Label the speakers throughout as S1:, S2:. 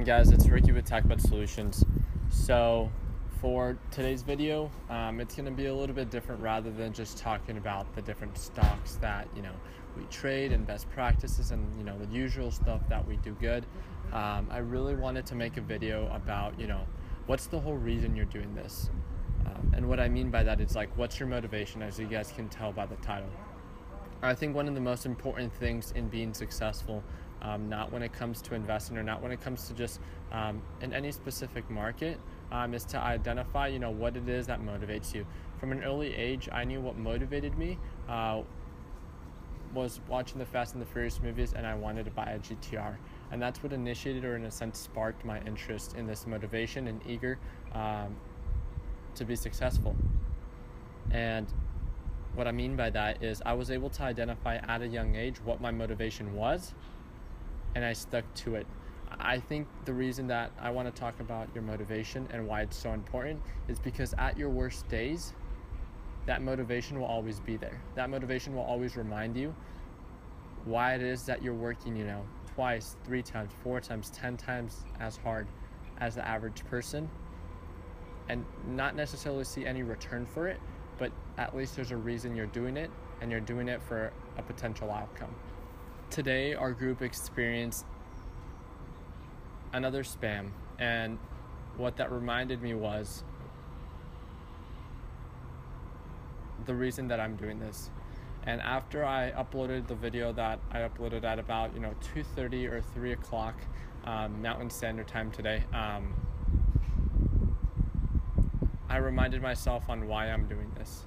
S1: guys, it's Ricky with TechBud Solutions. So for today's video, it's going to be a little bit different rather than just talking about the different stocks that we trade and best practices and the usual stuff that we do good. I really wanted to make a video about what's the whole reason you're doing this, and what I mean by that is like, what's your motivation, as you guys can tell by the title. I think one of the most important things in being successful, not when it comes to investing or not when it comes to just in any specific market, is to identify what it is that motivates you. From an early age, I knew what motivated me was watching the Fast and the Furious movies, and I wanted to buy a GTR, and that's what initiated, or in a sense sparked, my interest in this motivation and eager to be successful. And what I mean by that is I was able to identify at a young age what my motivation was, and I stuck to it. I think the reason that I want to talk about your motivation and why it's so important is because at your worst days, that motivation will always be there. That motivation will always remind you why it is that you're working, twice, 3 times, 4 times, 10 times as hard as the average person, and not necessarily see any return for it, but at least there's a reason you're doing it, and you're doing it for a potential outcome. Today, our group experienced another spam, and what that reminded me was the reason that I'm doing this. And after I uploaded the video that I uploaded at about 2:30 or 3 o'clock Mountain Standard Time today, I reminded myself on why I'm doing this.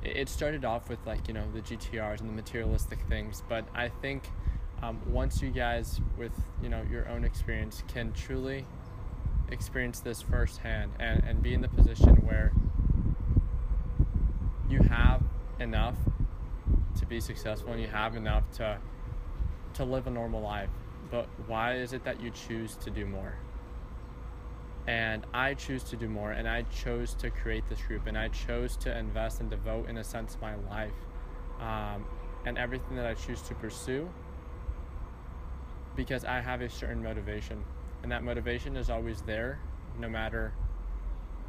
S1: It started off with the GTRs and the materialistic things, but I think once you guys with your own experience can truly experience this firsthand and be in the position where you have enough to be successful and you have enough to live a normal life, but why is it that you choose to do more? And I choose to do more, and I chose to create this group, and I chose to invest and devote, in a sense, my life and everything that I choose to pursue, because I have a certain motivation, and that motivation is always there no matter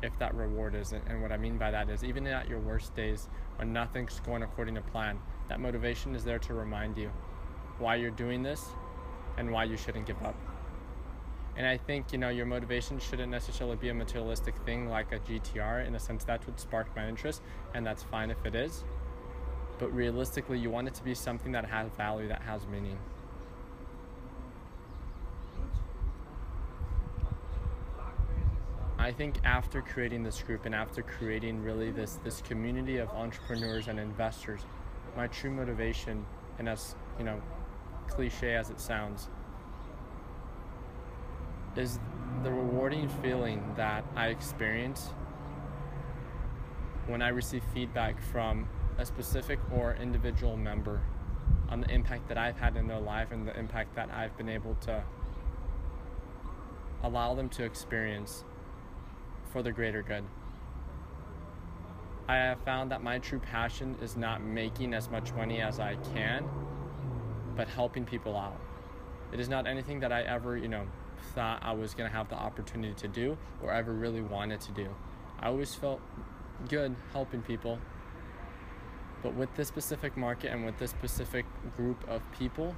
S1: if that reward isn't. And what I mean by that is, even at your worst days, when nothing's going according to plan, that motivation is there to remind you why you're doing this and why you shouldn't give up. And I think, your motivation shouldn't necessarily be a materialistic thing like a GTR. In a sense, that's what sparked my interest, and that's fine if it is. But realistically, you want it to be something that has value, that has meaning. I think after creating this group and after creating really this community of entrepreneurs and investors, my true motivation, and as cliche as it sounds, is the rewarding feeling that I experience when I receive feedback from a specific or individual member on the impact that I've had in their life and the impact that I've been able to allow them to experience for the greater good. I have found that my true passion is not making as much money as I can, but helping people out. It is not anything that I ever, thought I was going to have the opportunity to do or ever really wanted to do. I always felt good helping people, but with this specific market and with this specific group of people,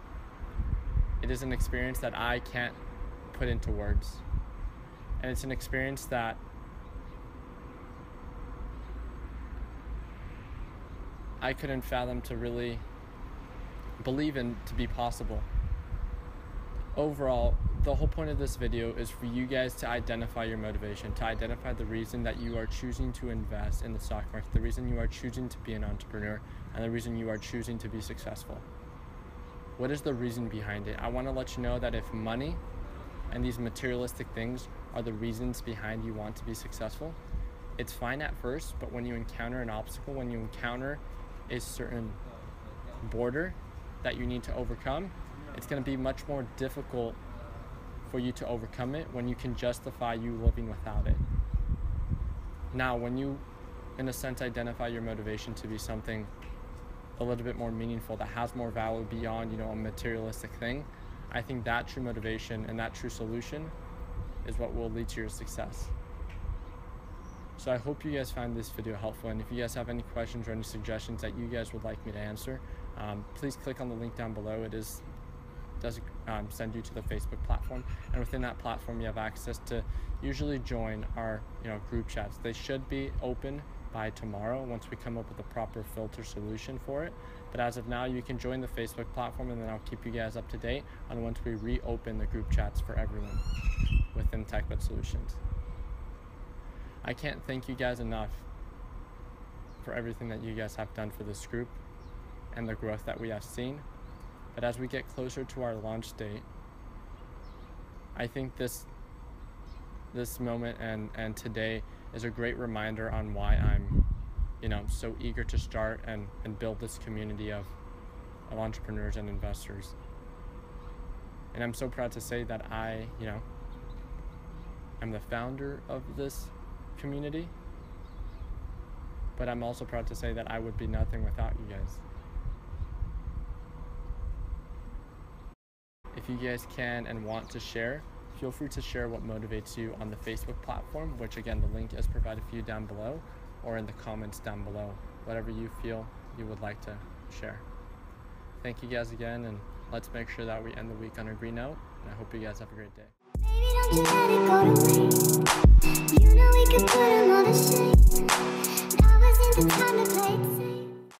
S1: it is an experience that I can't put into words, and it's an experience that I couldn't fathom to really believe in to be possible. Overall, the whole point of this video is for you guys to identify your motivation, to identify the reason that you are choosing to invest in the stock market, the reason you are choosing to be an entrepreneur, and the reason you are choosing to be successful. What is the reason behind it? I want to let you know that if money and these materialistic things are the reasons behind you want to be successful, it's fine at first, but when you encounter an obstacle, when you encounter a certain border that you need to overcome, it's going to be much more difficult for you to overcome it when you can justify you living without it. Now, when you, in a sense, identify your motivation to be something a little bit more meaningful, that has more value beyond, a materialistic thing, I think that true motivation and that true solution is what will lead to your success. So I hope you guys found this video helpful, and if you guys have any questions or any suggestions that you guys would like me to answer, please click on the link down below. It does send you to the Facebook platform, and within that platform you have access to usually join our group chats. They should be open by tomorrow once we come up with a proper filter solution for it. But as of now, you can join the Facebook platform, and then I'll keep you guys up to date on once we reopen the group chats for everyone within TechBet Solutions. I can't thank you guys enough for everything that you guys have done for this group and the growth that we have seen. But as we get closer to our launch date, I think this moment and today is a great reminder on why I'm so eager to start and build this community of entrepreneurs and investors. And I'm so proud to say that I am the founder of this community, but I'm also proud to say that I would be nothing without you guys. If you guys can and want to share, feel free to share what motivates you on the Facebook platform, which again, the link is provided for you down below, or in the comments down below, whatever you feel you would like to share. Thank you guys again, and let's make sure that we end the week on a green note, and I hope you guys have a great day.
S2: Baby, don't you let it go to waste. You know we could put 'em all to shame. Now isn't the time to play